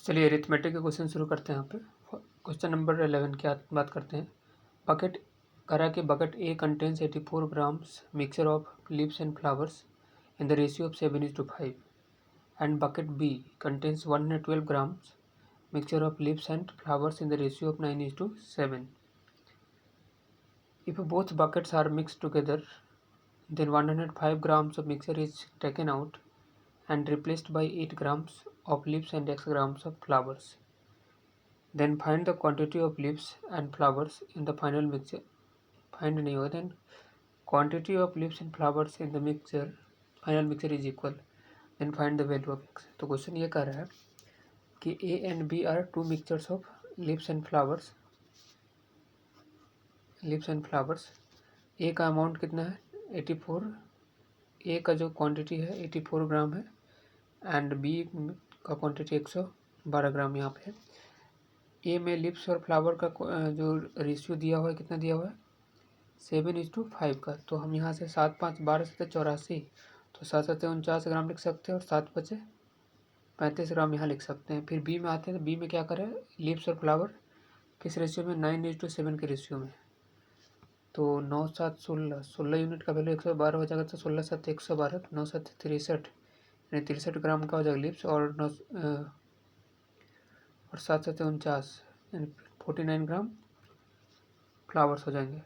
चलिए अरिथमेटिक के क्वेश्चन शुरू करते हैं। यहाँ पे क्वेश्चन नंबर 11 की बात करते हैं। बकेट करा कि bucket A contains 84 grams mixture of leaves and flowers in the ratio of 7:5 and bucket B contains 112 grams mixture of leaves and flowers in the ratio of 9:7. If both buckets are mixed together, then 105 grams of mixture is taken out and replaced by 8 grams of leaves and x grams of flowers. Then find the quantity of leaves and flowers in the final mixture. Find नहीं होगा, then quantity of leaves and flowers in the mixture final mixture is equal. Then find the value of x. तो question ये कह रहा है कि A and B are two mixtures of leaves and flowers. A का amount कितना है 84, A का जो क्वांटिटी है 84 ग्राम है एंड B का क्वांटिटी 112 ग्राम यहाँ पे है। A में लीव्स और फ्लावर का जो रेशियो दिया हुआ है कितना दिया हुआ है 7:5 का। तो हम यहाँ से 7 5 12 7 84, तो 7 7 49 ग्राम लिख सकते हैं और 7 5 35 ग्राम यहाँ लिख सकते हैं। फिर बी में आते हैं तो बी में क्या करें लीव्स और फ्लावर किस रेशियो में 9:7 के रेशियो में। तो 9 7 16 16 यूनिट का वैल्यू 112 हो जाएगा, तो 16 7 112, 9 7 63 यानी 63 ग्राम का हो जाएगा लीव्स और 7 7 49 यानी 49 ग्राम फ्लावर्स हो जाएंगे।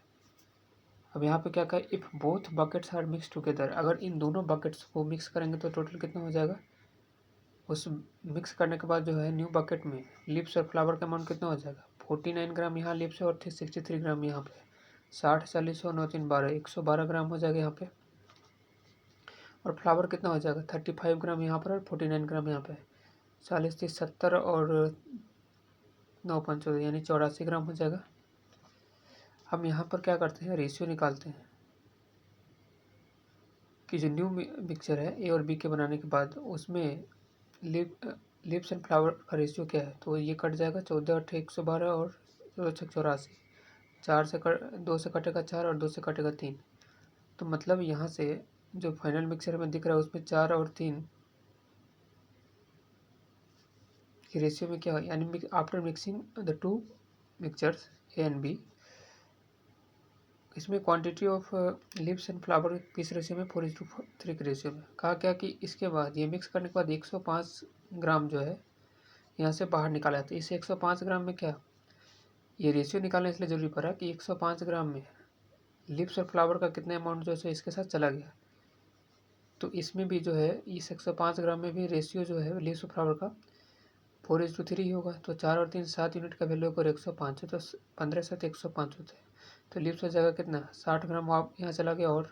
अब यहाँ पे क्या कहा if both buckets are mix together, अगर इन दोनों बकेट्स को मिक्स करेंगे तो टोटल कितना हो जाएगा। उस मिक्स करने के बाद जो है न्यू बकेट में लिप्स और फ्लावर का अमाउंट कितना हो जाएगा 49 ग्राम यहाँ लिप्स और 63 ग्राम यहाँ पे 60 40 और 9 3 12 112 ग्राम हो जाएगा यहाँ पे। और फ्लावर कितना हो जाएगा 35 ग्राम यहाँ पर और 49 ग्राम यहाँ पे 40 30 70 और 9 5 यानी 84 ग्राम हो जाएगा। हम यहाँ पर क्या करते हैं रेशियो निकालते हैं कि जो न्यू मिक्सचर है ए और बी के बनाने के बाद उसमें लिप्स एंड फ्लावर का रेशियो क्या है। तो ये कट जाएगा 14 8 112 और 14 84, 4 से 2 से कटेगा 4 और 2 से कटेगा 3। तो मतलब यहाँ से जो फाइनल मिक्सचर में दिख रहा है उसमें 4 और 3 की रेशियो में क्या है यानी after mixing the two mixtures A and B इसमें quantity of lips and flour किस रेशियो में 4:3 के रेशियो में। कहा क्या कि इसके बाद ये मिक्स करने के बाद 105 ग्राम जो है यहाँ से बाहर निकाला है। तो इस 105 ग्राम में क्या ये रेशियो निकालने इसलिए जरूरी पड़ा कि 105 ग्राम में लिप्स और फ्लावर का कितना अमाउंट जो है इसके साथ चला गया। तो इसमें भी जो है इस 105 ग्राम में भी रेशियो जो है लिप्स और फ्लावर का 4:3 ही होगा। तो 4 और 3 7 यूनिट का वैल्यू अगर 105 है तो 15 7 105 होते हैं। तो लिप्स हो जाएगा कितना 60 ग्राम आप यहाँ चला गया और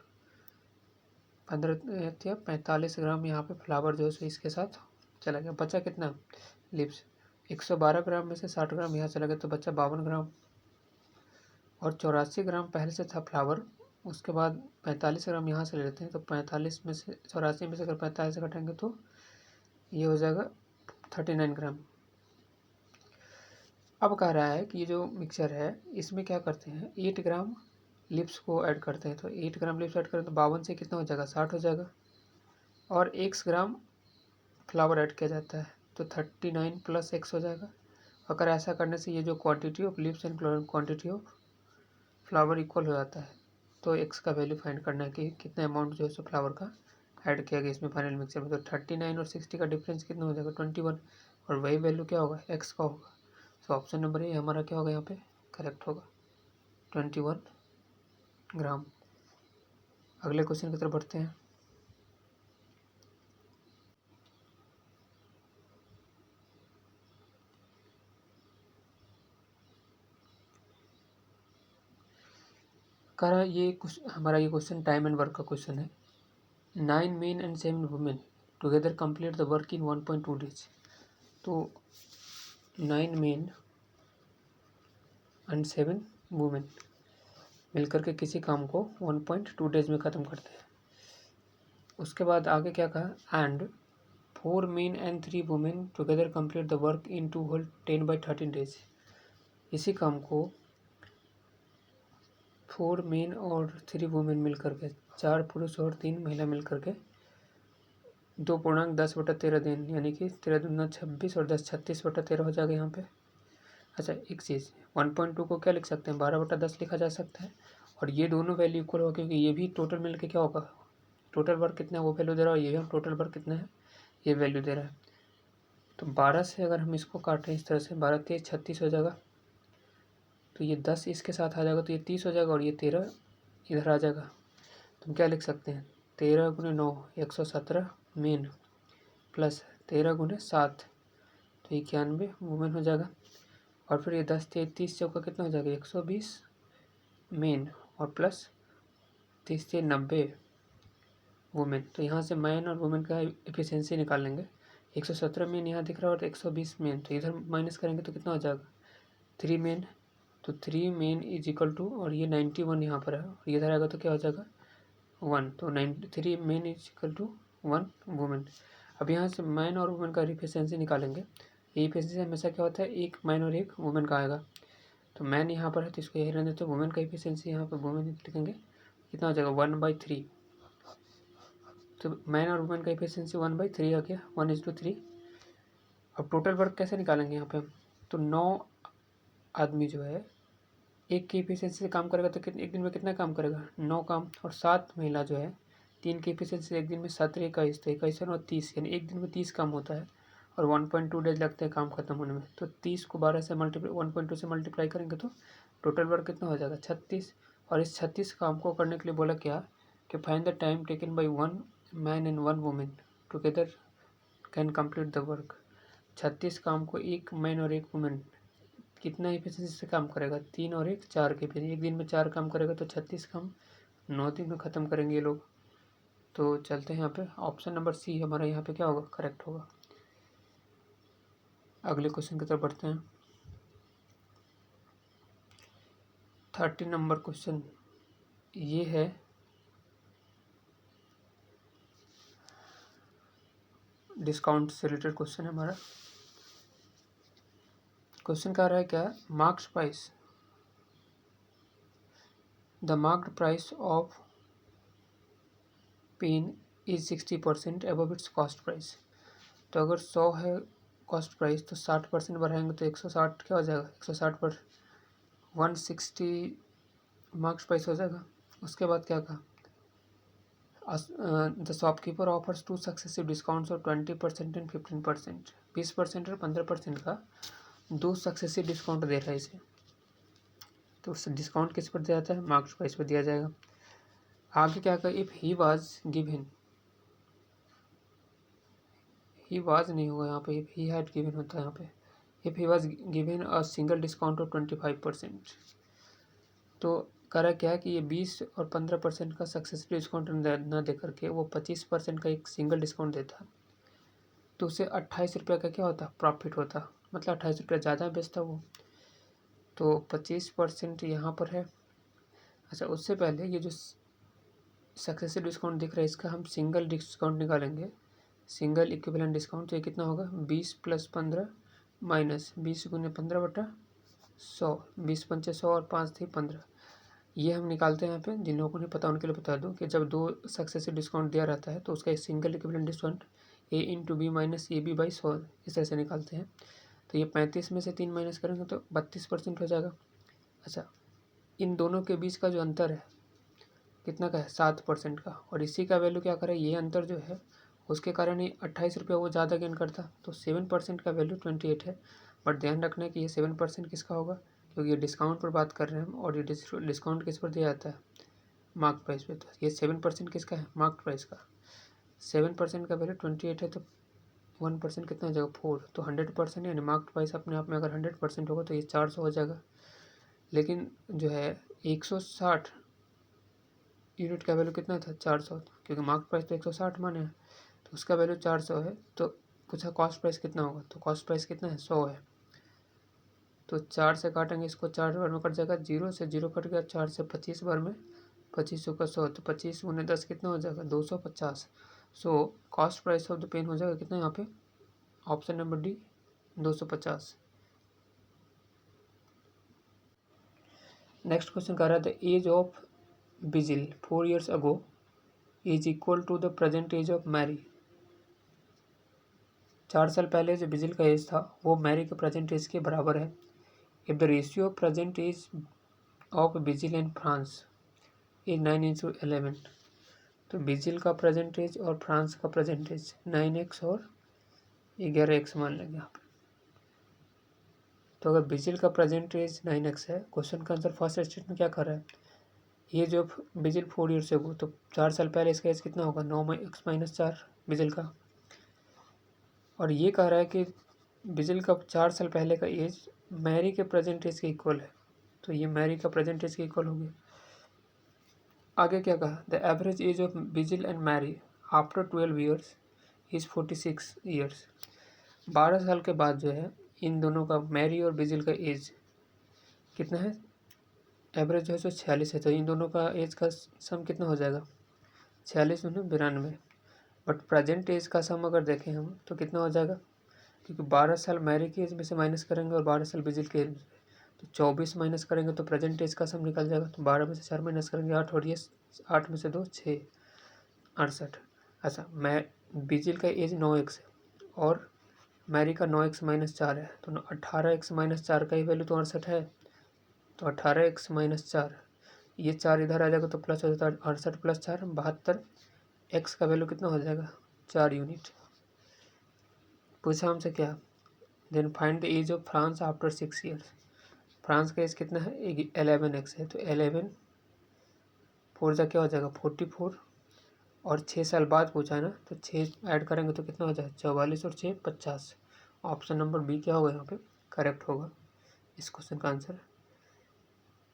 15 45 ग्राम यहाँ पे फ्लावर जो है इसके साथ चला गया। बचा कितना लिप्स 112 ग्राम में से 60 ग्राम यहाँ चला गया तो बचा 52 ग्राम और 84 ग्राम पहले से था फ्लावर। उसके बाद 45 ग्राम यहाँ से ले लेते हैं तो 45 में से 84 में से अगर 45 से घटाएंगे तो ये हो जाएगा 39 ग्राम। अब कह रहा है कि ये जो मिक्सचर है इसमें क्या करते हैं 8 ग्राम लिप्स को ऐड करते हैं। तो 8 ग्राम लिप्स ऐड करें तो 52 से कितना हो जाएगा 60 हो जाएगा और x ग्राम फ्लावर ऐड किया जाता है तो 39 + x हो जाएगा। अगर ऐसा करने से ये जो quantity of lips and quantity of flower equal हो जाता है। तो x का वैल्यू फाइंड करना है कि कितना अमाउंट जो है सो फ्लावर का ऐड किया गया इसमें फाइनल मिक्सचर में। तो 39 और 60 का डिफरेंस कितना हो जाएगा 21 और वही वैल्यू क्या होगा x का होगा। तो ऑप्शन नंबर ए हमारा क्या होगा यहाँ पे करेक्ट होगा 21 ग्राम। अगले क्वेश्चन की तरफ बढ़ते हैं। करा ये हमारा ये क्वेश्चन टाइम एंड वर्क का क्वेश्चन है। 9 men and 7 women together complete the work in 1.2 days। तो 9 men एंड 7 वुमेन मिलकर के किसी काम को 1.2 डेज में ख़त्म करते हैं। उसके बाद आगे क्या कहा and 4 men and 3 women together complete the work in 2 whole 10/13 days। इसी काम को 4 men और 3 women मिल करके 4 पुरुष और 3 महिला मिल करके 2.10/13 दिन, यानी कि 13×26 और 10 36/13 हो जाएगा यहाँ पे। अच्छा, एक चीज़ 1.2 को क्या लिख सकते हैं, 12/10 लिखा जा सकता है। और ये दोनों वैल्यू इक्वल होगा क्योंकि ये भी टोटल मिल के क्या होगा, टोटल वर्क कितना है वो वैल्यू दे रहा है, और ये भी हम टोटल वर्क कितना है ये वैल्यू दे रहा है। तो 12 से अगर हम इसको काटें इस तरह से, 12 3 36 हो जाएगा, तो ये 10 इसके साथ आ जाएगा तो ये 30 हो जाएगा, और ये 13 इधर आ जाएगा। तो हम क्या लिख सकते हैं, 13×9 117 मेन प्लस 13×7 तो 91 वुमेन हो जाएगा। और फिर ये 10 30 चौका कितना हो जाएगा 120 मेन, और प्लस 30 90 वुमेन। तो यहाँ से मैन और वुमेन का एफिशिएंसी निकाल लेंगे। 117 मेन यहाँ दिख रहा है और 120 मेन, तो इधर माइनस करेंगे तो कितना हो जाएगा 3 मेन। तो 3 मेन इज इक्वल टू, और ये 91 यहाँ पर है, और इधर आएगा तो क्या हो जाएगा 1, तो 3 men is equal to 1 women. अब यहाँ से मैन और वुमेन का एफिशिएंसी निकालेंगे। ये एफिशिएंसी हमेशा क्या होता है, एक मैन और एक वुमेन का आएगा। तो मैन यहाँ पर है तो इसको यही रहने देते, वुमेन का एफिशिएंसी यहाँ पर वुमेन लिखेंगे, कितना हो जाएगा 1/3। तो मैन और वुमेन का एफिशिएंसी 1/3 आ गया, 1:3। अब टोटल वर्क कैसे निकालेंगे यहाँ पे हम, तो 9 आदमी जो है एक की एफिशिएंसी से काम करेगा तो एक दिन में कितना काम करेगा 9 काम, और 7 महिला जो है 3 की एफिशिएंसी एक दिन में 17 21, तो 21 और 30, यानी एक दिन में 30 काम होता है, और 1.2 डेज लगते हैं काम खत्म होने में। तो 30 को 12 से 1.2 से मल्टीप्लाई करेंगे तो टोटल वर्क कितना हो जाएगा 36। और इस 36 काम को करने के लिए बोला क्या कि find the time taken by 1 man and 1 women together can complete the work. 36 काम को एक मैन और एक वुमेन कितना एफिशिएंसी से काम करेगा, 3 और 1 4 के, फिर एक दिन में 4 काम करेगा तो 36 काम 9 दिन में ख़त्म करेंगे ये लोग। तो चलते हैं यहाँ पे, ऑप्शन नंबर सी हमारा यहाँ पे क्या होगा, करेक्ट होगा। अगले क्वेश्चन की तरफ बढ़ते हैं। 30 नंबर क्वेश्चन ये है, डिस्काउंट से रिलेटेड क्वेश्चन है हमारा। क्वेश्चन कह रहा है क्या, marks price, the marked price of pen is 60% above its cost price. तो अगर 100 है कॉस्ट प्राइस तो 60% बढ़ाएंगे तो 160 क्या हो जाएगा, 160 पर 160 मार्क्स प्राइस हो जाएगा। उसके बाद क्या कहा, the shopkeeper offers 2 successive discounts of 20% and 15%, 20% और 15% का 2 सक्सेसिव डिस्काउंट दे रहा है इसे। तो डिस्काउंट किस पर दिया जाता है, मार्क्स प्राइस पर दिया जाएगा। आगे क्या कहा, if he was given, he was नहीं होगा यहाँ पे, इफ़ ही हैड गिवन होता है यहाँ पे। If he was given a single discount of 25%, तो करा क्या है कि ये 20 और 15% का सक्सेसफुल डिस्काउंट न दे करके वो 25% का एक सिंगल डिस्काउंट देता, तो उसे 28 रुपये का क्या होता प्रॉफिट होता, मतलब 28 रुपये ज़्यादा बेचता वो। तो 25% यहाँ पर है। अच्छा, उससे पहले ये जो सक्सेसिव डिस्काउंट दिख रहा है इसका हम सिंगल डिस्काउंट निकालेंगे, सिंगल इक्विवेलेंट डिस्काउंट। तो ये कितना होगा 20 + 15 माइनस 20 × 15/100, 20 पंचे 100 और 5 थे 15। ये हम निकालते हैं यहाँ पे, जिन लोगों को नहीं पता उनके लिए बता दूं कि जब 2 सक्सेसिव डिस्काउंट दिया रहता है तो उसका एक single equivalent discount A/B minus AB/100 इस तरह से निकालते हैं। तो ये 35 में से 3 माइनस करेंगे तो 32% हो जाएगा। अच्छा, इन दोनों के बीच का जो अंतर है कितना का है 7% का, और इसी का वैल्यू क्या करे, ये अंतर जो है उसके कारण ही 28 रुपये वो ज़्यादा गेन करता। तो 7% का वैल्यू 28 है। बट ध्यान रखना है कि ये 7% किसका होगा, क्योंकि ये डिस्काउंट पर बात कर रहे हैं हम, और ये डिस्काउंट किस पर दिया जाता है, मार्क प्राइस पे। तो ये 7% किसका है, मार्क प्राइस का। 7% का वैल्यू 28 है, तो 1% कितना हो जाएगा 4, तो 100%, यानी मार्क प्राइस अपने आप में अगर 100% होगा तो ये 400 हो जाएगा। लेकिन जो है 160 यूनिट का वैल्यू कितना था 400, क्योंकि मार्क प्राइस तो 160 माने हैं, तो उसका वैल्यू 400 है। तो पूछा कॉस्ट प्राइस कितना होगा, तो कॉस्ट प्राइस कितना है 100 है। तो 4 से काटेंगे इसको, 4 बार में कट जाएगा, 0 से 0 कट गया, 4 से 25 बार में 25 का 100, तो 25 × 10 कितना हो जाएगा 250। So cost price of the pen हो जाएगा कितना यहाँ पे, option number D 250। Next question कह रहा है द एज ऑफ बिजिल 4 years ago is equal to the present age of Mary 4 साल पहले जो बिजिल का एज था वो मैरी के प्रेजेंट एज के बराबर है। If the ratio of present age of बिजिल एंड फ्रांस इज 9:11, तो बिजिल का प्रेजेंट एज और फ्रांस का प्रेजेंट एज 9x और 11x मान लेंगे यहाँ पे। तो अगर बिजिल का प्रेजेंट एज 9x है, क्वेश्चन का आंसर फर्स्ट स्टेटमेंट क्या कर रहा है, ये जो बिजिल 4 ईयर से हो तो 4 साल पहले इसका एज कितना होगा, 9x-4 बिजिल का। और ये कह रहा है कि बिजिल का 4 साल पहले का एज मैरी के प्रेजेंट एज के इक्वल है, तो ये मैरी का प्रेजेंट एज के इक्वल हो गया। आगे क्या कहा, द एवरेज एज ऑफ बिजिल and Mary after 12 years is 46 years. 12 साल के बाद जो है इन दोनों का, मैरी और बिजिल का एज कितना है, एवरेज जो है 46 है, तो इन दोनों का एज का सम कितना हो जाएगा, 46 में 92। बट प्रेजेंट एज का सम अगर देखें हम तो कितना हो जाएगा, क्योंकि 12 साल मैरी की एज में से माइनस करेंगे और 12 साल बिजिल की एज में से, तो 24 माइनस करेंगे तो प्रेजेंट एज का सम निकल जाएगा। तो 12 में से 4 माइनस करेंगे 8, और ये 8 में से 2 6, 68। अच्छा, मैं बिजिल का एज 9x है और मैरी का 9x-4 है, तो 18x-4 का ही वैल्यू तो 68 है, तो 18x-4, ये 4 इधर आ जाएगा तो प्लस हो जाता है 68 + 4 72। x का वैल्यू कितना हो जाएगा, 4 यूनिट। पूछा हमसे क्या, then find the age of France after 6 years. France का एज कितना है, 11x है, तो 11 4 जा क्या हो जाएगा 44, और 6 साल बाद पूछा है ना, तो 6 ऐड करेंगे तो कितना हो जाएगा 44 और 6 50। ऑप्शन नंबर बी क्या होगा यहाँ पे करेक्ट होगा इस क्वेश्चन का आंसर।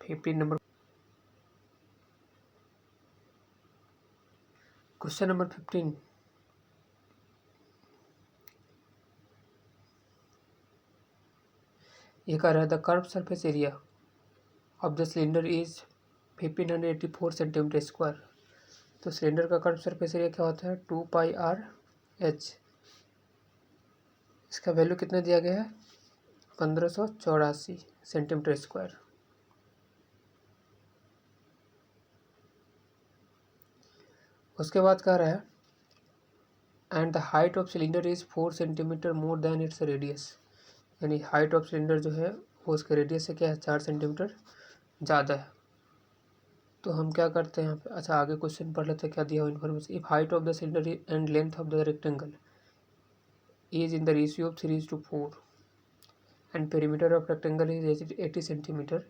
15 नंबर, क्वेश्चन नंबर 15, ये कह रहा है the curve surface area of the cylinder is 1584 centimetre square. तो सिलेंडर का कर्व सरफेस एरिया क्या होता है, 2πr/h। इसका वैल्यू कितना दिया गया है, 1584 सेंटीमीटर स्क्वायर। उसके बाद कह रहा है and the height of cylinder is 4 centimetre more than its radius. यानी हाइट ऑफ सिलेंडर जो है वो उसके रेडियस से क्या है 4 सेंटीमीटर ज़्यादा है। तो हम क्या करते हैं यहाँ पे, अच्छा आगे क्वेश्चन पढ़ लेते हैं क्या दिया हुआ information. If height of the cylinder and length of the rectangle is in the ratio of 3:4 and perimeter of rectangle is 80 centimetre,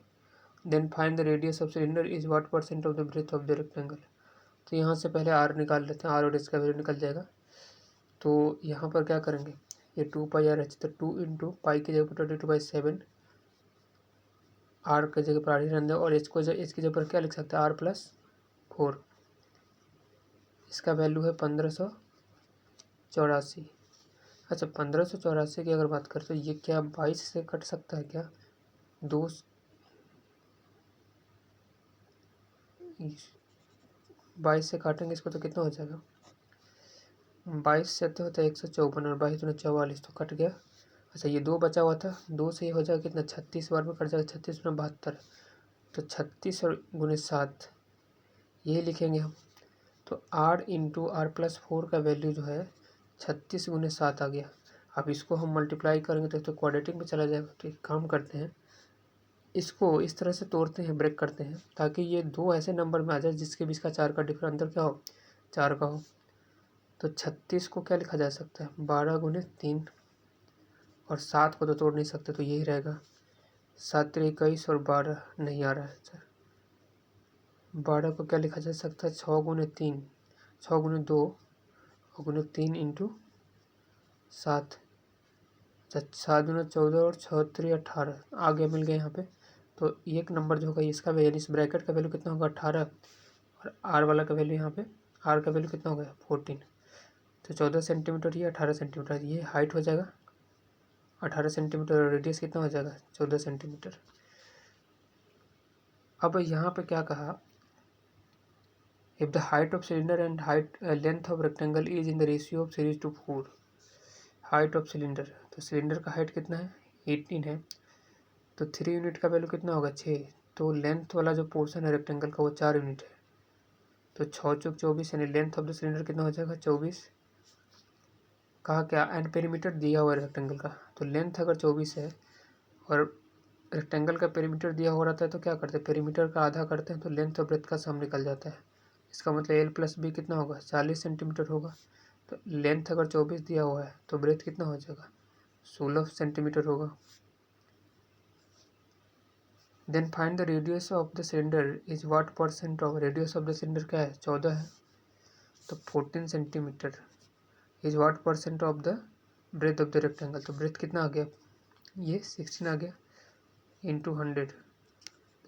then find the radius of cylinder is what % of the breadth of the rectangle. तो यहाँ से पहले are निकाल लेते हैं, are और H का value निकल जाएगा। तो यहाँ पर क्या करेंगे, ये 2πr/h, तो 2 × पाई की जगह पर 22/7, आर की जगह पर आर ही रहने दें, और एच की जगह पर क्या लिख सकते हैं r+4। इसका वैल्यू है 1584। अच्छा 1584 की अगर बात करें तो ये क्या 22 से कट सकता है क्या, 22 से काटेंगे इसको तो कितना हो जाएगा, 22 से तो होता है 154 और 22 दूनी 44, तो कट गया। अच्छा ये 2 बचा हुआ था, 2 से ही हो जाएगा कितना 36 बार में कट जाएगा, 36 में 72, तो 36 और गुने 7 यही लिखेंगे हम। तो r × r+4 का वैल्यू जो है 36 × 7 आ गया। अब इसको हम मल्टीप्लाई करेंगे तो क्वाड्रेटिक में चला जाएगा। तो एक काम करते हैं, इसको इस तरह से तोड़ते हैं, ब्रेक करते हैं, ताकि ये 2 ऐसे नंबर में आ जाए जिसके बीच का 4 का डिफरेंस अंदर क्या हो 4 का हो। तो 36 को क्या लिखा जा सकता है 12 × 3, और 7 को तो तोड़ नहीं सकते, तो यही रहेगा 7 × 21 और 12 नहीं आ रहा है सर। 12 को क्या लिखा जा सकता है 6 × 3, 6 × 2 और गुने 3 × 7, 7 दूना 14 और 6 3 18 आगे मिल गए यहाँ पे। तो एक नंबर जो होगा इसका वैल्यू, इस ब्रैकेट का वैल्यू कितना होगा 18, और आर वाला का वैल्यू यहाँ पे, आर का वैल्यू कितना होगा 14। तो 14 सेंटीमीटर, ये 18 सेंटीमीटर, ये हाइट हो जाएगा 18 सेंटीमीटर, और रेडियस कितना हो जाएगा 14 सेंटीमीटर। अब यहाँ पे क्या कहा, if the height of cylinder and height length of rectangle is in the ratio of 3:4। Height of cylinder, तो सिलेंडर का हाइट कितना है 18 है, तो 3 यूनिट का वैल्यू कितना होगा 6, तो लेंथ वाला जो पोर्शन है रेक्टेंगल का वो 4 यूनिट है, तो 6 × 24 यानी लेंथ ऑफ द सिलेंडर कितना हो जाएगा 24 कहा क्या, एंड पेरीमीटर दिया हुआ है रेक्टेंगल का, तो लेंथ अगर 24 है और रेक्टेंगल का पेरीमीटर दिया हो रहता है तो क्या करते हैं, पेरीमीटर का आधा करते हैं तो लेंथ और ब्रेथ का सम निकल जाता है। इसका मतलब एल प्लस बी कितना होगा, 40 सेंटीमीटर होगा। तो लेंथ अगर 24 दिया हुआ है तो ब्रेथ कितना हो जाएगा, 16 सेंटीमीटर होगा। Then find the radius of the cylinder is what percent of, radius of the cylinder क्या है, 14 है, तो 14 centimetre is what percent of the breadth of the rectangle, तो ब्रेथ कितना आ गया, ये 16 आ गया इंटू 100,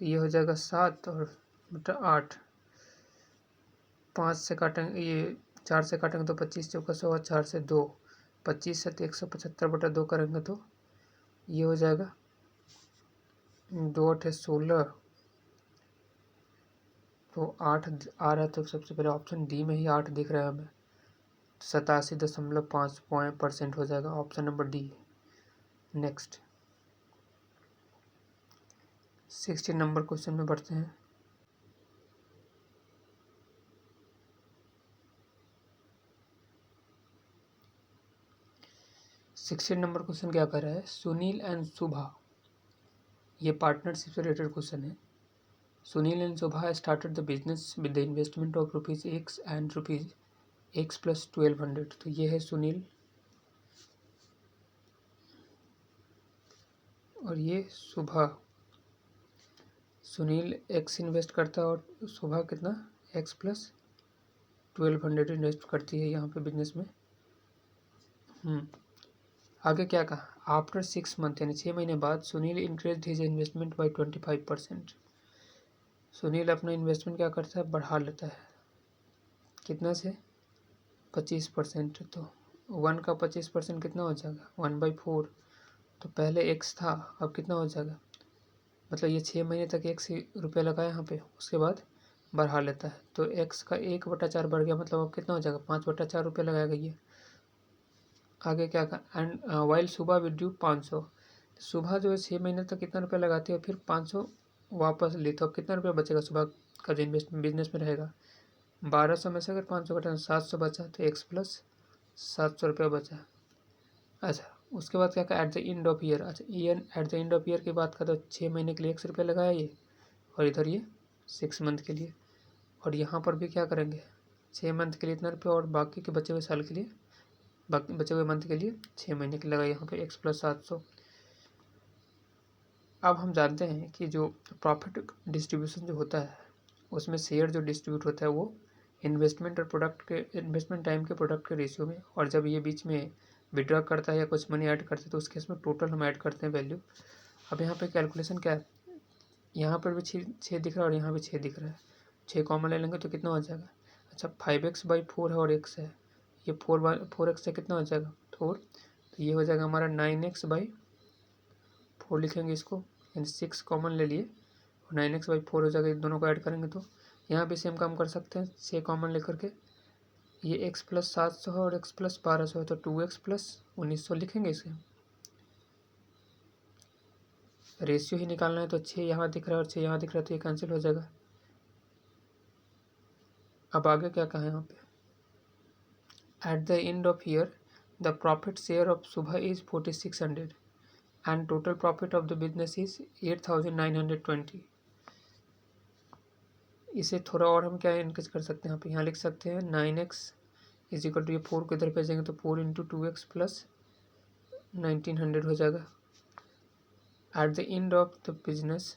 तो ये हो जाएगा 7 और बटा 8, 5 से काटेंगे, ये 4 से काटेंगे तो 25 चौका 100, 4 से 2, 25 से 175 बटा 2 करेंगे तो ये हो जाएगा 2 8 16, तो 8 आ रहा है, तो सबसे पहले ऑप्शन डी में ही 8 दिख रहा है हमें, 87.5% हो जाएगा, option number D. Next 16 number question में बढ़ते हैं। सिक्सटीन नंबर क्वेश्चन क्या कर रहा है, सुनील एंड सुभा, ये पार्टनरशिप से रिलेटेड क्वेश्चन है। Sunil and Subhash started the business with the investment of rupees x and rupees x plus 1200, तो ये है सुनील और ये सुभा। सुनील एक्स इन्वेस्ट करता है और सुभा कितना, एक्स प्लस 1200 इन्वेस्ट करती है यहाँ पे बिजनेस में। आगे क्या कहा, आफ्टर 6 मंथ यानी 6 महीने बाद Sunil increase his investment by 25%, Sunil अपना इन्वेस्टमेंट क्या करता है, बढ़ा लेता है, कितना से 25%, तो 1 का 25% कितना हो जाएगा, 1/4, तो पहले एक्स था अब कितना हो जाएगा, मतलब ये 6 महीने तक एक्स रुपये लगाया यहाँ पे, उसके बाद बढ़ा लेता है, तो एक्स का 1/4 बढ़ गया, मतलब अब कितना हो जाएगा, 5/4 रुपये लगाएगा ये। आगे क्या कहा, एंड वाइल सुबह विद ड्यू 500, सुबह जो है 6 महीने तक कितना रुपया लगाती है, फिर 500 वापस ली, तो अब कितना रुपया बचेगा सुबह का जो इन्वेस्टमेंट बिजनेस में रहेगा, 1200 में से अगर 500 घटाना 700 बचा, तो एक्स प्लस 700 रुपया बचा। अच्छा उसके बाद क्या कहा, at the end of year, अच्छा at the end of year की बात करें तो 6 महीने के लिए 100 रुपया लगाया ये, और इधर ये 6 मंथ के लिए, और यहाँ पर भी क्या करेंगे, 6 मंथ के लिए इतना रुपया और बाकी के बचे हुए साल के लिए, बाकी बचे हुए मंथ के लिए 6 महीने के लगाए यहाँ पे एक्स प्लस 700। अब हम जानते हैं कि जो प्रॉफिट डिस्ट्रीब्यूशन जो होता है उसमें शेयर जो डिस्ट्रीब्यूट होता है वो इन्वेस्टमेंट और प्रोडक्ट के, इन्वेस्टमेंट टाइम के प्रोडक्ट के रेशियो में, और जब ये बीच में विड्रॉ करता है या कुछ मनी ऐड करते हैं तो उस केस में टोटल हम ऐड करते हैं वैल्यू। अब यहाँ पे कैलकुलेशन क्या है, यहाँ पर भी 6 दिख रहा है और यहाँ भी 6 दिख रहा है, 6 कॉमन ले लेंगे तो कितना हो जाएगा, अच्छा 5x/4 है और x है, ये 4x से कितना हो जाएगा 4, तो ये हो जाएगा हमारा 9x/4 लिखेंगे इसको, यानी 6 कॉमन ले लिए और 9x/4 हो जाएगा, इन दोनों को ऐड करेंगे तो यहाँ भी सेम काम कर सकते हैं, 6 कॉमन लेकर के, ये x प्लस 700 है और x प्लस 1200 है, तो 2x प्लस 1900 लिखेंगे इसे, रेशियो ही निकालना है, तो 6 यहाँ दिख रहा है और 6 यहाँ दिख रहा है तो ये कैंसिल हो जाएगा। अब आगे क्या कहा है यहाँ पे, at the end of year the profit share of सुबह is 4600 and total profit of the business is 8920। इसे थोड़ा और हम क्या इनक्रीज कर सकते हैं, यहाँ लिख सकते हैं 9x इज इक्वल टू, ये 4 को इधर भेजेंगे तो 4 इंटू 2x प्लस 1900 हो जाएगा eight the end of the business.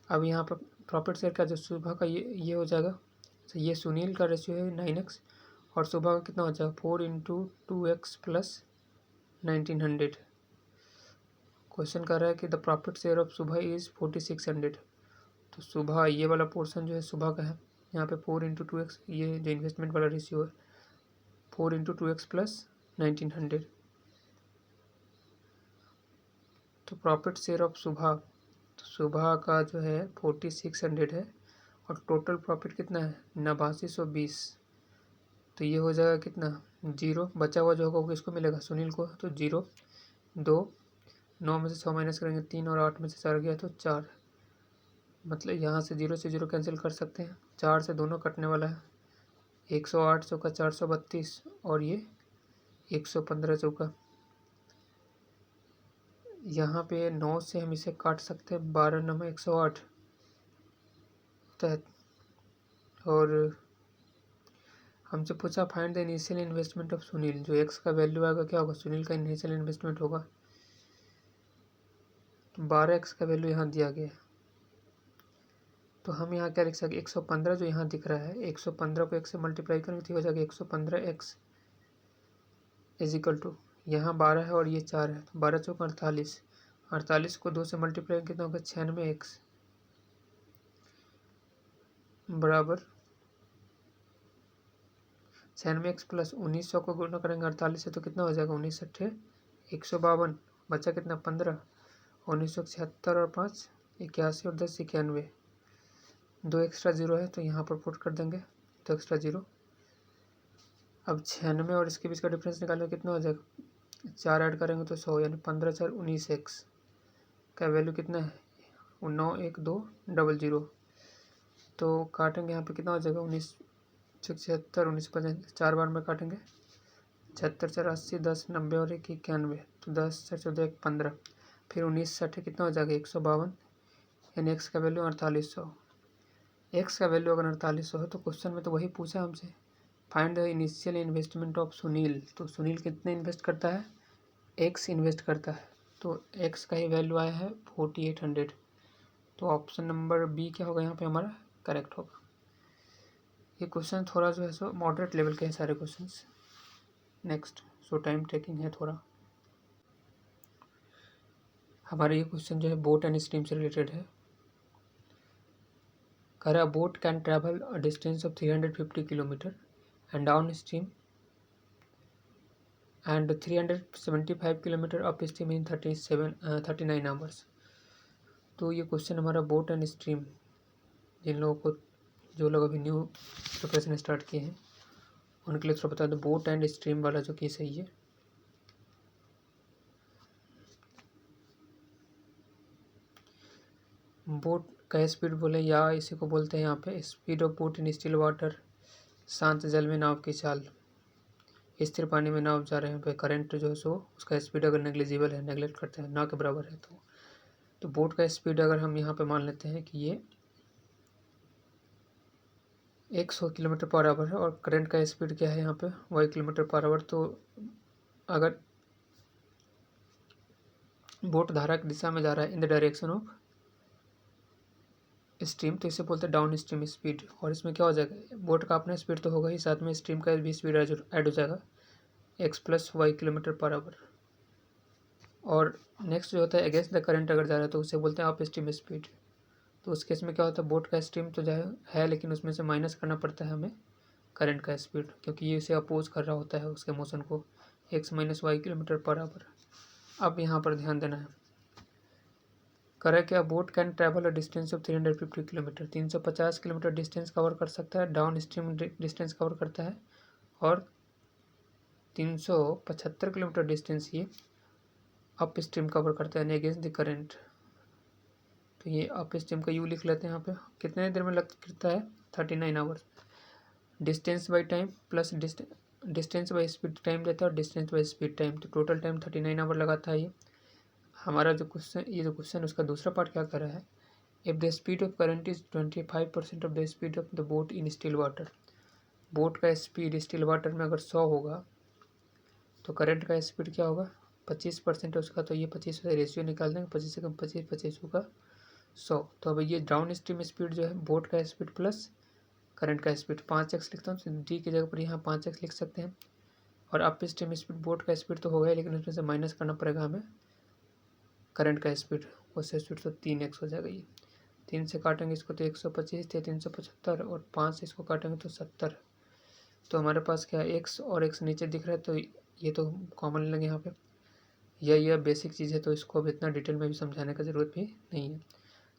अब यहाँ पर प्रॉफिट शेयर का जो सुबह का ये हो जाएगा, तो ये सुनील का रेशियो है 9x और सुबह का कितना हो जाएगा 4 इंटू 2x प्लस 1900। क्वेश्चन कर रहा है कि द प्रॉफिट शेयर ऑफ सुबह इज 4600, तो सुबह ये वाला पोर्शन जो है सुबह का है, यहाँ पे 4 इंटू 2x, ये जो इन्वेस्टमेंट वाला रेशियो है 4 इंटू 2x प्लस 1900, तो प्रॉफिट शेयर ऑफ सुबह, तो सुबह का जो है 4600 है और टोटल प्रॉफिट कितना है 8920, तो ये हो जाएगा कितना 0, बचा हुआ जो होगा वो किसको मिलेगा सुनील को, तो 0 2 9 में से 6 माइनस करेंगे 3 और 8 में से 4 गया तो 4, मतलब यहाँ से 0 से 0 कैंसिल कर सकते हैं, 4 से दोनों कटने वाला है, 108 का 432 और ये 115 चौका, यहाँ पे 9 से हम इसे काट सकते हैं, 12 9 108 होता है। और हमसे पूछा find the initial investment of Sunil, जो एक्स का वैल्यू आएगा क्या होगा, सुनील का इनिशियल इन्वेस्टमेंट होगा 12x का वैल्यू यहाँ दिया गया है। तो हम यहाँ क्या लिख सकते, 115 जो यहाँ दिख रहा है, 115 को 1 से मल्टीप्लाई करेंगे तो हो जाएगा 115x इज इक्वल टू, यहाँ 12 है और ये 4 है, तो 12 चौक 48, 48 को 2 से मल्टीप्लाई कितना होगा 96x बराबर 96x प्लस 1900 को गुणा करेंगे 48 से तो कितना हो जाएगा 19 अट्ठे 152, बचा कितना 15, 1976 और 5 81 और 10 91, 2 एक्स्ट्रा जीरो है तो यहाँ पर पुट कर देंगे 2 एक्स्ट्रा जीरो। अब 96 और इसके बीच का डिफरेंस निकालने कितना हो जाएगा, 4 ऐड करेंगे तो 100, यानी 15 4 19x का वैल्यू कितना है 91200, तो काटेंगे यहाँ पे कितना हो जाएगा 19 76 19 50, 4 बार में काटेंगे 76 4 80 10 90 और 1 91, तो 10 4 14 1 15, फिर 19 60 कितना हो जाएगा 152, यानी एक्स का वैल्यू 4800। एक्स का वैल्यू अगर 4800 है तो क्वेश्चन में तो वही पूछा हमसे, find the initial investment of Sunil, तो सुनील कितने इन्वेस्ट करता है, एक्स इन्वेस्ट करता है, तो एक्स का ही वैल्यू आया है 4800, तो ऑप्शन नंबर बी क्या होगा यहाँ पे हमारा करेक्ट होगा। ये क्वेश्चन थोड़ा जो है सो मॉडरेट लेवल के हैं सारे क्वेश्चंस। नेक्स्ट, सो टाइम टेकिंग है थोड़ा। हमारा ये क्वेश्चन जो है बोट एंड स्ट्रीम से रिलेटेड है। कह रहा boat can travel a distance of 350 kilometre and down stream and 375 kilometre up stream in 39 hours. तो ये क्वेश्चन हमारा बोट एंड स्ट्रीम, जिन लोगों को, जो लोग अभी न्यू प्रिपरेशन स्टार्ट किए हैं उनके लिए थोड़ा बता दो, बोट एंड स्ट्रीम वाला जो केस है ये बोट का स्पीड बोले या इसी को बोलते हैं यहाँ पे speed of boat in still water, शांत जल में नाव की चाल, स्थिर पानी में नाव जा रहे हैं पे करंट जो है सो उसका स्पीड अगर नेग्लिजिबल है, नेगलेक्ट करते हैं ना के बराबर है, तो बोट का स्पीड अगर हम यहाँ पे मान लेते हैं कि ये 100 किलोमीटर पर आवर है और करंट का स्पीड क्या है यहाँ पे 1 किलोमीटर पर आवर, तो अगर बोट धारा की दिशा में जा रहा है in the direction of stream, तो इसे बोलते हैं डाउन स्ट्रीम स्पीड। और इसमें क्या हो जाएगा, बोट का अपना स्पीड तो होगा ही, साथ में स्ट्रीम का भी स्पीड ऐड हो जाएगा x plus y kilometre per hour. और नेक्स्ट जो होता है अगेंस्ट द करंट अगर जा रहा है तो उसे बोलते हैं अप स्ट्रीम स्पीड। तो उस केस में क्या होता है, बोट का स्ट्रीम तो जो है लेकिन उसमें से माइनस करना पड़ता है हमें करंट का स्पीड, क्योंकि ये इसे अपोज कर रहा होता है उसके मोशन को, x minus y kilometre per hour. अब यहाँ पर ध्यान देना है, करे क्या, boat can travel a distance of 350 kilometre, 350 kilometre distance cover कर सकता है, डाउन स्ट्रीम डिस्टेंस कवर करता है, और 375 किलोमीटर डिस्टेंस ये अप स्ट्रीम कवर करता है, यानी अगेंस्ट द करंट। तो ये अप स्ट्रीम का यू लिख लेते हैं यहाँ पे, कितने देर में लगता है 39 hours. Distance by time plus distance by speed time देता है और डिस्टेंस बाई स्पीड टाइम, तो टोटल टाइम 39 आवर लगाता है ये। हमारा जो क्वेश्चन, ये जो क्वेश्चन उसका दूसरा पार्ट क्या कर रहा है, if the speed of current is 25% of the speed of the boat in still water, boat का स्पीड स्टिल वाटर में अगर 100 होगा तो करंट का स्पीड क्या होगा 25% है उसका, तो ये 25 से रेशियो निकाल देंगे, 25 से कम 25, 25 होगा 100। तो अब ये डाउन स्ट्रीम स्पीड जो है बोट का स्पीड प्लस करंट का स्पीड 5x लिखता हूँ, तो डी की जगह पर यहाँ 5x लिख सकते हैं। और अप स्ट्रीम स्पीड बोट का स्पीड तो होगा ही, लेकिन उसमें से माइनस करना पड़ेगा हमें करंट का स्पीड, उससे स्पीड तो 3x हो जाएगा। ये 3 से काटेंगे इसको तो 125 थे, 375 और 5 से इसको काटेंगे तो 70। तो हमारे पास क्या है x और x नीचे दिख रहा है, तो ये तो कॉमन लेंगे यहाँ पे, यह बेसिक चीज़ है तो इसको अब इतना डिटेल में भी समझाने का ज़रूरत भी नहीं है।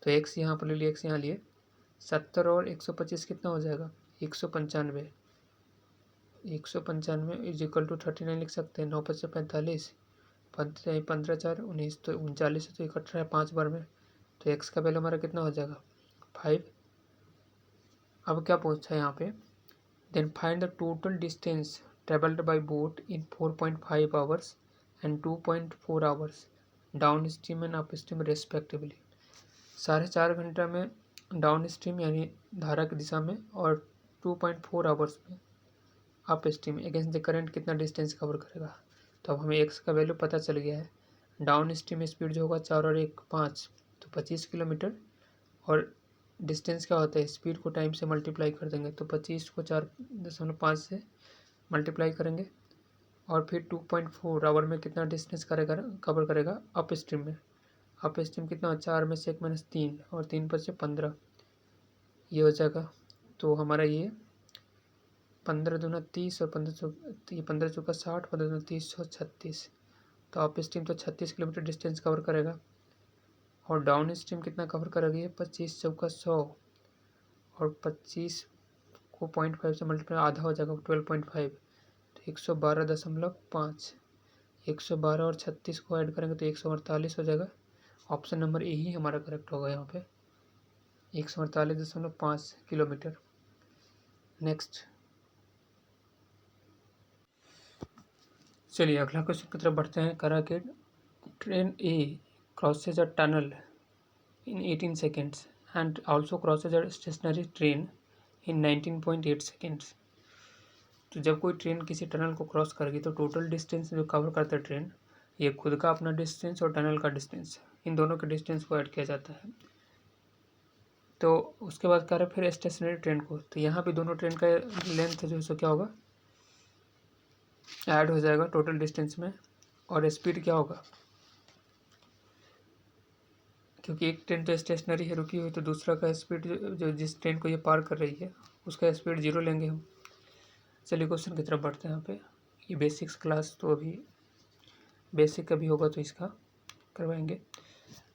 तो x यहाँ पर ले लिए, x यहाँ लिए, 70 और 125 कितना हो जाएगा 195, 195 इज इक्वल टू 39 लिख सकते हैं, 9 5 45, 15 4 19, तो 39 तो इकट्ठा है 5 बार में, तो x का वैल्यू हमारा कितना हो जाएगा 5। अब क्या पूछा है यहाँ पे, then find the total distance travelled by boat in 4.5 hours and 2.4 hours downstream and upstream respectively. 4.5 घंटा में डाउन स्ट्रीम यानी धारा की दिशा में और 2.4 आवर्स में up stream against the current कितना डिस्टेंस कवर करेगा। तो अब हमें एक्स का वैल्यू पता चल गया है। डाउन स्ट्रीम स्पीड जो होगा 4 और 1 5 तो 25 किलोमीटर, और डिस्टेंस क्या होता है, स्पीड को टाइम से मल्टीप्लाई कर देंगे तो 25 को 4.5 से मल्टीप्लाई करेंगे और फिर 2.4 आवर में कितना डिस्टेंस कवर करेगा अप स्ट्रीम में। अप स्ट्रीम कितना, 4 में से 1 माइनस 3 और 3 पर से 15, ये हो जाएगा। तो हमारा ये 15 दूना 30 और 15 चौका 60, 15 दूना 30 और 36, तो अप स्ट्रीम तो 36 किलोमीटर डिस्टेंस कवर करेगा और डाउन स्ट्रीम कितना कवर करेगी, 25 चौका 100 और 25 को 0.5 से मल्टीप्लाई आधा हो जाएगा 12.5, तो 112.5, 112 और 36 को ऐड करेंगे तो 148 हो जाएगा। ऑप्शन नंबर ए ही हमारा करेक्ट होगा यहाँ पे, 148.5 किलोमीटर। नेक्स्ट चलिए अगला क्वेश्चन की तरफ बढ़ते हैं। करा के train A crosses a tunnel in 18 seconds and also crosses a stationary train in 19.8 seconds। तो जब कोई ट्रेन किसी टनल को क्रॉस करेगी तो टोटल डिस्टेंस जो कवर करता है ट्रेन, ये खुद का अपना डिस्टेंस और टनल का डिस्टेंस, इन दोनों के डिस्टेंस को ऐड किया जाता है। तो उसके बाद कह रहे फिर स्टेशनरी ट्रेन को, तो यहाँ भी दोनों ट्रेन का लेंथ जो है सो क्या होगा, ऐड हो जाएगा टोटल डिस्टेंस में। और स्पीड क्या होगा, क्योंकि एक ट्रेन तो स्टेशनरी है रुकी हुई, तो दूसरा का स्पीड जो जिस ट्रेन को ये पार कर रही है उसका स्पीड 0 लेंगे हम। चलिए क्वेश्चन की तरफ बढ़ते हैं। यहाँ पे ये बेसिक्स क्लास तो अभी बेसिक अभी होगा तो इसका करवाएंगे।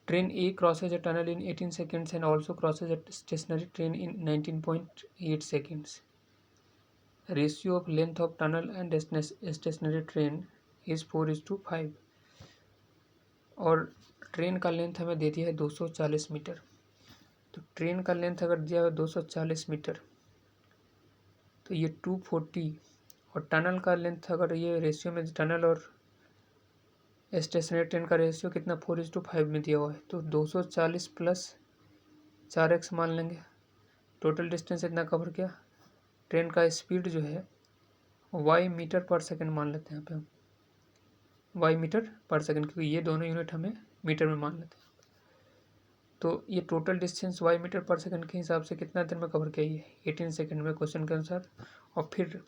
Train A crosses a tunnel in 18 seconds and also crosses a stationary train in 19.8 seconds. Ratio of length of tunnel and stationary train is 4:5 और ट्रेन का लेंथ हमें दे दिया है 240 मीटर। तो ट्रेन का लेंथ अगर दिया है 240 मीटर तो ये 240, और टनल का लेंथ अगर ये रेशियो में टनल और स्टेशनरी ट्रेन का रेशियो कितना 4:5 में दिया हुआ है, तो 240 प्लस 4x मान लेंगे। टोटल डिस्टेंस इतना कवर किया। ट्रेन का स्पीड जो है y मीटर पर सेकंड मान लेते हैं यहाँ पे, y मीटर पर सेकंड, क्योंकि ये दोनों यूनिट हमें मीटर में मान लेते हैं। तो ये टोटल डिस्टेंस y मीटर पर सेकंड के हिसाब से कितना देर में कवर किया, ये 18 सेकंड में क्वेश्चन के अनुसार। और फिर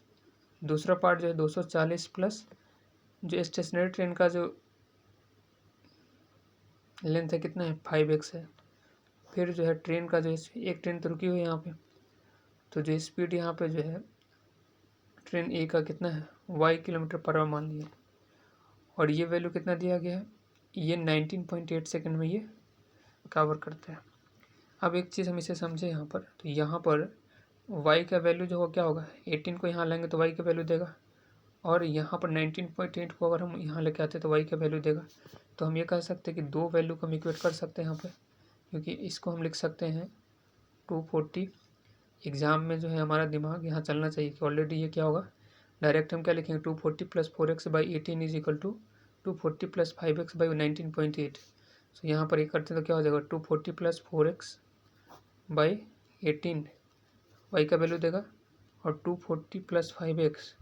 दूसरा पार्ट जो है 240 प्लस जो स्टेशनरी ट्रेन का जो लेंथ है कितना है 5x है। फिर जो है ट्रेन का जो एक ट्रेन तो रुकी हुई है यहाँ पे, तो जो स्पीड यहाँ पे जो है ट्रेन ए का कितना है y किलोमीटर पर आवर मान लिया, और ये वैल्यू कितना दिया गया है, ये 19.8 सेकंड में ये कवर करता है। अब एक चीज़ हम इसे समझे यहाँ पर, तो यहाँ पर y का वैल्यू जो हो क्या होगा, 18 को यहाँ लेंगे तो y का वैल्यू देगा, और यहाँ पर 19.8 को अगर हम यहाँ लेके आते तो y का वैल्यू देगा। तो हम ये कह सकते हैं कि दो वैल्यू को हम इक्वेट कर सकते हैं यहाँ पर, क्योंकि इसको हम लिख सकते हैं 240। एग्ज़ाम में जो है हमारा दिमाग यहाँ चलना चाहिए कि ऑलरेडी ये क्या होगा, डायरेक्ट हम क्या लिखेंगे 240 plus 4x by 18 is equal to 240 plus 5x by 19.8। तो यहाँ पर ये करते हैं तो क्या हो जाएगा 240 प्लस 4x बाई 18 y का वैल्यू देगा, और 240 प्लस 5x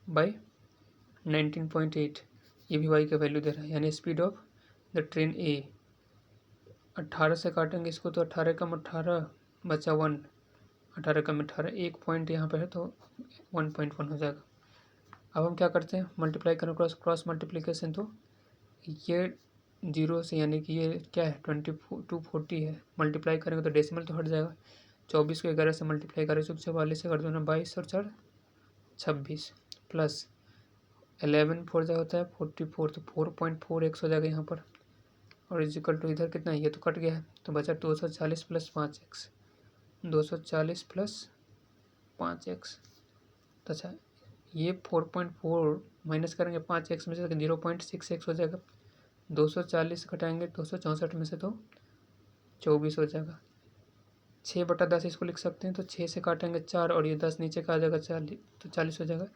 बाई 19.8 ये भी y का वैल्यू दे रहा है। यानी स्पीड ऑफ द ट्रेन ए 18 से काटेंगे इसको तो 18 कम 18 बचा 1, 18 कम 18, एक पॉइंट यहाँ पर है तो 1.1 हो जाएगा। अब हम क्या करते हैं, मल्टीप्लाई करें क्रॉस मल्टीप्लिकेशन, तो ये 0 से यानी कि ये क्या है 240 है, मल्टीप्लाई करेंगे तो डेसिमल तो हट जाएगा। 24 को 11 से मल्टीप्लाई करें 44 से कर दो ना 22 और 4 26 प्लस 11 4 जा होता है 44, तो 4.4x हो जाएगा यहाँ पर, और इजिकल टू इधर कितना है, ये तो कट गया है तो बचा 240 प्लस 5x, 240 प्लस 5x। तो अच्छा ये 4.4 माइनस करेंगे 5x में से 0.6x हो जाएगा। 240 घटाएंगे 264 में से तो 24 हो जाएगा। 6/10 इसको लिख सकते हैं, तो 6 से काटेंगे 4 और ये 10 नीचे का आ जाएगा 40, तो 40 हो जाएगा।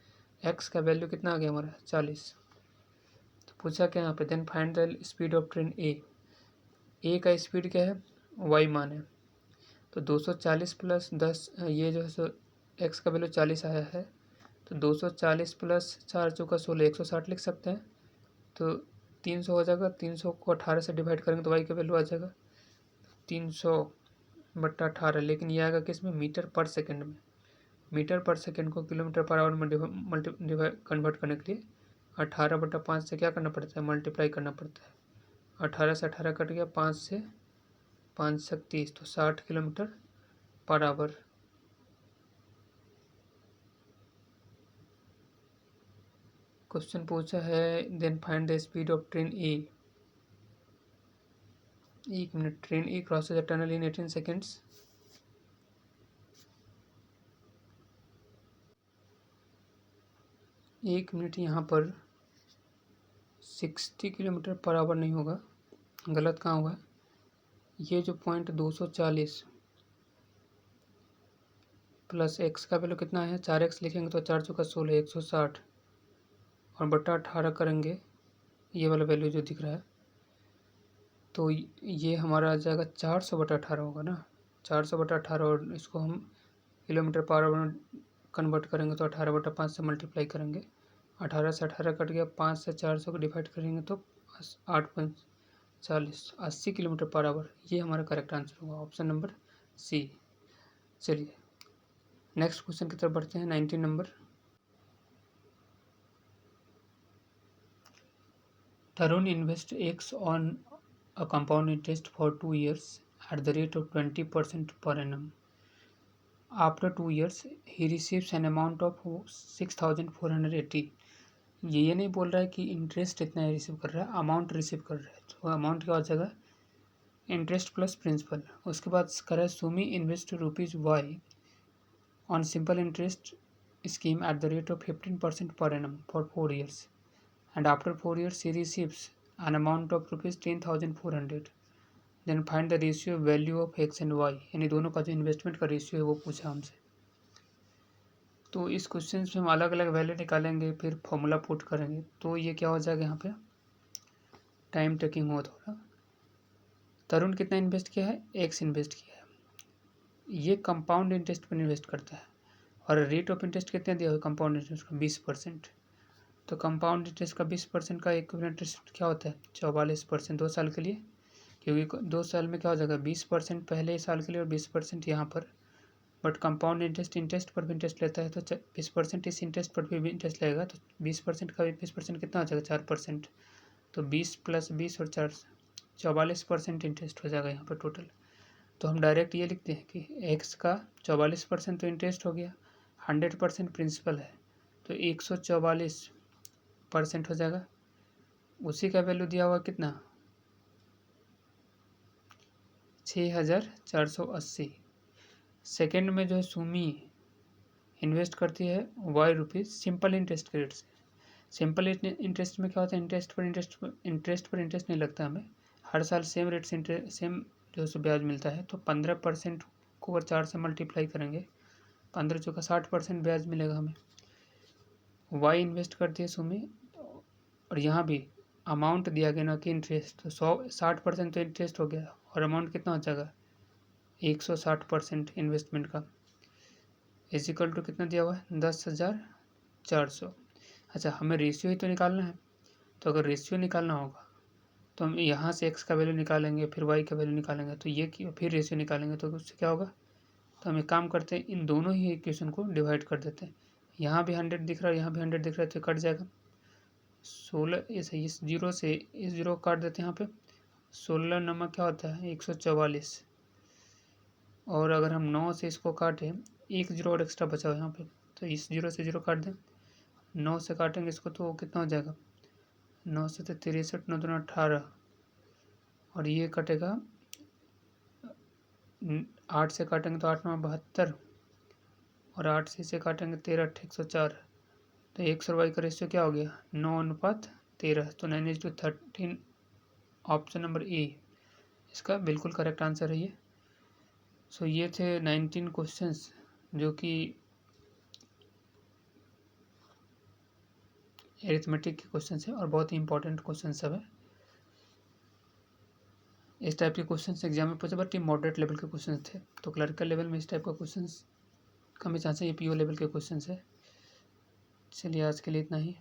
एक्स का वैल्यू कितना आ गया हमारा 40। तो पूछा क्या यहाँ पे, then find the speed of train A का स्पीड क्या है, वाई मान है। तो 240 प्लस 10, ये जो है सो एक्स का वैल्यू 40 आया है, तो 240 प्लस 4 चौका 16, 160 लिख सकते हैं। तो 300 हो जाएगा, 300 को 18 से डिवाइड करेंगे तो वाई का वैल्यू आ जाएगा 300/18। लेकिन ये आएगा किस में, मीटर पर सेकंड में। मीटर पर सेकंड को किलोमीटर पर आवर में कन्वर्ट करने के लिए 18/5 से क्या करना पड़ता है, मल्टीप्लाई करना पड़ता है। 18 से 18 कट गया, 5 से 5 तक 30, तो 60 किलोमीटर पर आवर। क्वेश्चन पूछा है then find the speed of train A. 1 minute, train A crosses a tunnel in 18 seconds. एक मिनट, यहाँ पर 60 किलोमीटर पर आवर नहीं होगा, गलत कहाँ हुआ है। ये जो पॉइंट 240 प्लस एक्स का वैल्यू कितना है, 4x लिखेंगे तो 4 चौका 16, 160 और बटा 18 करेंगे, ये वाला वैल्यू जो दिख रहा है, तो ये हमारा आ जाएगा 400/18 होगा ना, 400/18। और इसको हम किलोमीटर पर आवर में कन्वर्ट करेंगे तो 18/5 से मल्टीप्लाई करेंगे। 18 से 18 कट गया, 5 से 400 को डिवाइड करेंगे तो 8×5 = 40, 80 किलोमीटर पर आवर। ये हमारा करेक्ट आंसर होगा, ऑप्शन नंबर सी। चलिए नेक्स्ट क्वेश्चन की तरफ बढ़ते हैं, 19 number. Tarun invests X on a compound interest for 2 years at the rate of 20% per annum. After 2 years, he receives an amount of 6,480. ये नहीं बोल रहा है कि इंटरेस्ट इतना रिसीव कर रहा है, अमाउंट रिसीव कर रहा है। तो अमाउंट क्या हो जाएगा, इंटरेस्ट प्लस प्रिंसिपल। उसके बाद कर है Sumi invest ₹Y on simple interest scheme at the rate of 15% per annum for 4 years. And after 4 years he receives an amount of ₹10,400. Then find the ratio value of x and y, यानी दोनों का जो investment का ratio है वो पूछा हमसे। तो इस क्वेश्चन में हम अलग अलग वैल्यू निकालेंगे, फिर फॉर्मूला पुट करेंगे, तो ये क्या हो जाएगा, यहाँ पे टाइम टेकिंग हो थोड़ा। तरुण कितना इन्वेस्ट किया है, एक्स इन्वेस्ट किया है। ये कंपाउंड इंटरेस्ट पर इन्वेस्ट करता है और रेट ऑफ इंटरेस्ट कितने दिया हुआ है, कंपाउंड इंटरेस्ट का 20%। तो कंपाउंड इंटरेस्ट का 20% का इक्विवेलेंट इंटरेस्ट क्या होता है, 44% 2 साल के लिए, क्योंकि 2 साल में क्या हो जाएगा, 20% पहले साल के लिए और 20% यहाँ पर। बट कंपाउंड इंटरेस्ट पर भी इंटरेस्ट लेता है, तो 20% इस इंटरेस्ट पर भी इंटरेस्ट लगेगा, तो 20% का 20% कितना हो जाएगा, 4%। तो 20 + 20 और 4 44% इंटरेस्ट हो जाएगा यहाँ पर टोटल। तो हम डायरेक्ट ये लिखते हैं कि एक्स का 44% तो इंटरेस्ट हो गया, 100% प्रिंसिपल है, तो 144% हो जाएगा। उसी का वैल्यू दिया हुआ कितना, 6,480। सेकेंड में जो है सुमी इन्वेस्ट करती है ₹Y सिंपल इंटरेस्ट के रेट से। सिंपल इंटरेस्ट में क्या होता है, इंटरेस्ट पर इंटरेस्ट नहीं लगता हमें, हर साल सेम रेट से सेम जो है ब्याज मिलता है। तो 15% को अगर 4 से मल्टीप्लाई करेंगे, 15 चौका 60% ब्याज मिलेगा हमें। वाई इन्वेस्ट करती है सुमी, और यहाँ भी अमाउंट दिया गया ना कि इंटरेस्ट, तो 60% तो इंटरेस्ट हो गया और अमाउंट कितना हो जाएगा, 160% इन्वेस्टमेंट का, इजिकल टू कितना दिया हुआ है, 10,400। अच्छा, हमें रेशियो ही तो निकालना है, तो अगर रेशियो निकालना होगा तो हम यहाँ से एक्स का वैल्यू निकालेंगे, फिर वाई का वैल्यू निकालेंगे, तो ये फिर रेशियो निकालेंगे, तो उससे क्या होगा। तो हम एक काम करते हैं, इन दोनों ही इक्वेशन को डिवाइड कर देते हैं। यहाँ भी 100 दिख रहा है, यहाँ भी 100 दिख रहा है, तो कट जाएगा 16, ऐसे इस जीरो से इस जीरो को काट देते हैं। यहाँ पे 16 नंबर क्या होता है, 144। और अगर हम 9 से इसको काटें, एक जीरो और एक्स्ट्रा बचा हुआ यहाँ पे, तो इस जीरो से जीरो काट दें, 9 से काटेंगे इसको तो कितना हो जाएगा, 9 से तो 63, 9 दूना 18, और ये कटेगा 8 से काटेंगे तो 8 9 72, और 8 से इसे काटेंगे 13 8 104। तो एक्स और वाई का रेशियो क्या हो गया, 9:13। तो 9:13, ऑप्शन नंबर ए इसका बिल्कुल करेक्ट आंसर है ये। सो ये थे 19 क्वेश्चंस जो कि एरिथमेटिक के क्वेश्चन है और बहुत ही इंपॉर्टेंट क्वेश्चन सब है। इस टाइप के क्वेश्चन एग्जाम में पूछे, बट ये मॉडरेट लेवल के क्वेश्चन थे। तो क्लरिकल लेवल में इस टाइप का क्वेश्चन कम ही चांस है, ये पीओ लेवल के क्वेश्चन है। चलिए आज के लिए इतना ही।